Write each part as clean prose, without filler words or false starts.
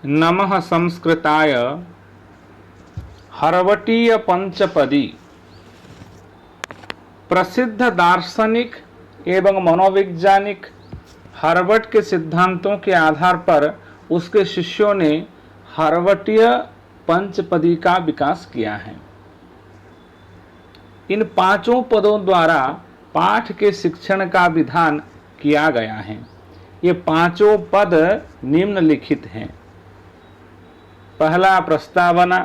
नमः संस्कृताय हर्वटीय पंचपदी। प्रसिद्ध दार्शनिक एवं मनोवैज्ञानिक हर्वट के सिद्धांतों के आधार पर उसके शिष्यों ने हर्वटीय पंचपदी का विकास किया है। इन पांचों पदों द्वारा पाठ के शिक्षण का विधान किया गया है। ये पांचों पद निम्नलिखित हैं। पहला प्रस्तावना,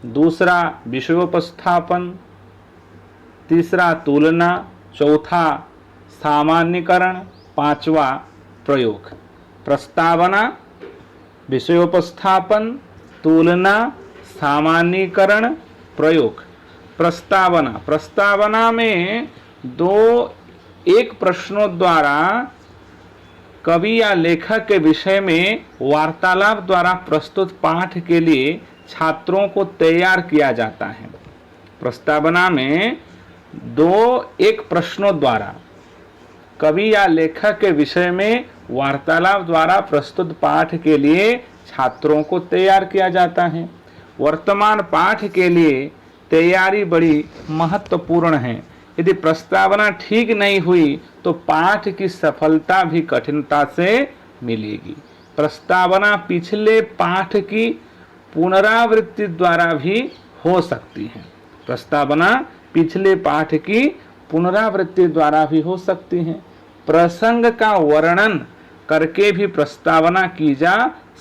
दूसरा विषयोपस्थापन, तीसरा तुलना, चौथा सामान्यीकरण, पांचवा प्रयोग। प्रस्तावना, विषयोपस्थापन, तुलना, सामान्यीकरण, प्रयोग। प्रस्तावना में एक प्रश्नों द्वारा कवि या लेखक के विषय में वार्तालाप द्वारा प्रस्तुत पाठ के लिए छात्रों को तैयार किया जाता है। प्रस्तावना में एक प्रश्नों द्वारा कवि या लेखक के विषय में वार्तालाप द्वारा प्रस्तुत पाठ के लिए छात्रों को तैयार किया जाता है। वर्तमान पाठ के लिए तैयारी बड़ी महत्वपूर्ण है। यदि प्रस्तावना ठीक नहीं हुई तो पाठ की सफलता भी कठिनता से मिलेगी। प्रस्तावना पिछले पाठ की पुनरावृत्ति द्वारा भी हो सकती है। प्रस्तावना पिछले पाठ की पुनरावृत्ति द्वारा भी हो सकती है। प्रसंग का वर्णन करके भी प्रस्तावना की जा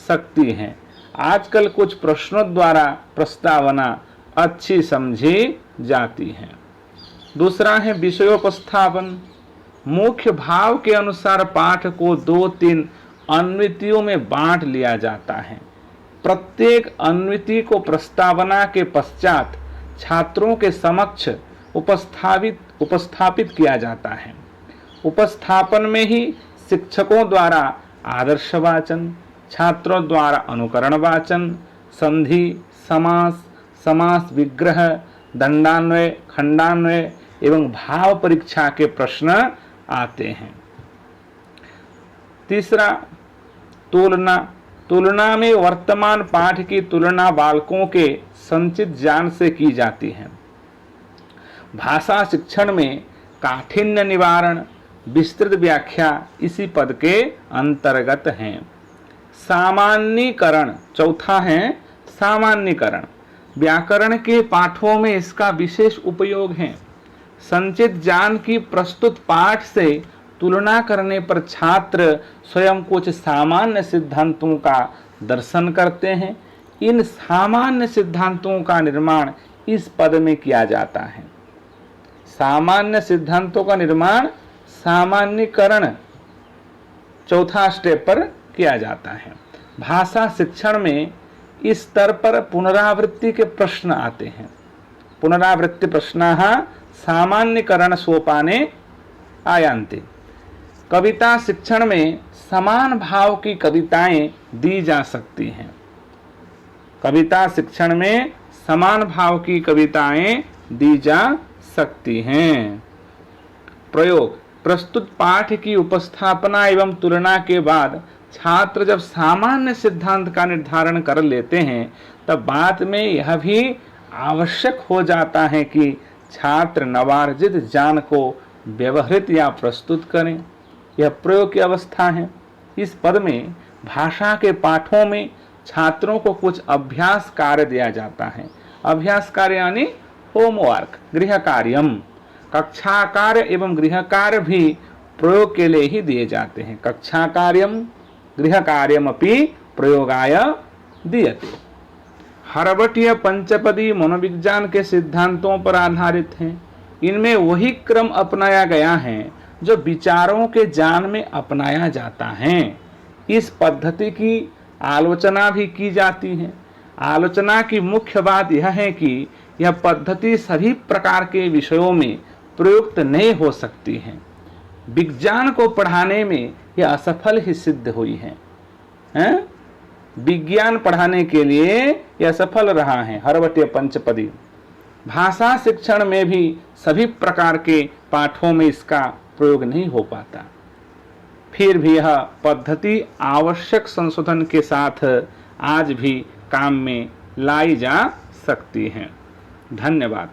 सकती है। आजकल कुछ प्रश्नों द्वारा प्रस्तावना अच्छी समझी जाती है। दूसरा है विषयोपस्थापन। मुख्य भाव के अनुसार पाठ को 2-3 अन्वितियों में बांट लिया जाता है। प्रत्येक अन्विति को प्रस्तावना के पश्चात छात्रों के समक्ष उपस्थापित किया जाता है। उपस्थापन में ही शिक्षकों द्वारा आदर्श वाचन, छात्रों द्वारा अनुकरण वाचन, संधि, समास विग्रह, दंडान्वय, खंडान्वय एवं भाव परीक्षा के प्रश्न आते हैं। तीसरा तुलना में वर्तमान पाठ की तुलना बालकों के संचित ज्ञान से की जाती है। भाषा शिक्षण में काठिन्य निवारण, विस्तृत व्याख्या इसी पद के अंतर्गत हैं। सामान्यीकरण, चौथा है सामान्यीकरण। व्याकरण के पाठों में इसका विशेष उपयोग है। संचित ज्ञान की प्रस्तुत पाठ से तुलना करने पर छात्र स्वयं कुछ सामान्य सिद्धांतों का दर्शन करते हैं। इन सामान्य सिद्धांतों का निर्माण इस पद में किया जाता है। सामान्य सिद्धांतों का निर्माण सामान्यीकरण चौथा स्टेप पर किया जाता है। भाषा शिक्षण में इस स्तर पर पुनरावृत्ति के प्रश्न आते हैं। पुनरावृत्ति प्रश्नाः सामान्यीकरण सोपाने आयान्ति। कविता शिक्षण में समान भाव की कविताएं दी जा सकती हैं। कविता शिक्षण में समान भाव की कविताएं दी जा सकती हैं। प्रयोग, प्रस्तुत पाठ की उपस्थापना एवं तुलना के बाद छात्र जब सामान्य सिद्धांत का निर्धारण कर लेते हैं तब बाद में यह भी आवश्यक हो जाता है कि छात्र नवार्जित ज्ञान को व्यवहृत या प्रस्तुत करें। यह प्रयोग की अवस्था है। इस पद में भाषा के पाठों में छात्रों को कुछ अभ्यास कार्य दिया जाता है। अभ्यास कार्य यानी होमवर्क, गृह कार्यम। कक्षा कार्य एवं गृह कार्य भी प्रयोग के लिए ही दिए जाते हैं। कक्षा कार्यम गृह कार्यमपि प्रयोगाय दीयते। हर्वटीय पंचपदी मनोविज्ञान के सिद्धांतों पर आधारित हैं। इनमें वही क्रम अपनाया गया है जो विचारों के ज्ञान में अपनाया जाता है। इस पद्धति की आलोचना भी की जाती है। आलोचना की मुख्य बात यह है कि यह पद्धति सभी प्रकार के विषयों में प्रयुक्त नहीं हो सकती है। विज्ञान को पढ़ाने में यह असफल ही सिद्ध हुई है। विज्ञान पढ़ाने के लिए यह सफल रहा है हर्वटीय पंचपदी। भाषा शिक्षण में भी सभी प्रकार के पाठों में इसका प्रयोग नहीं हो पाता। फिर भी यह पद्धति आवश्यक संशोधन के साथ आज भी काम में लाई जा सकती हैं। धन्यवाद।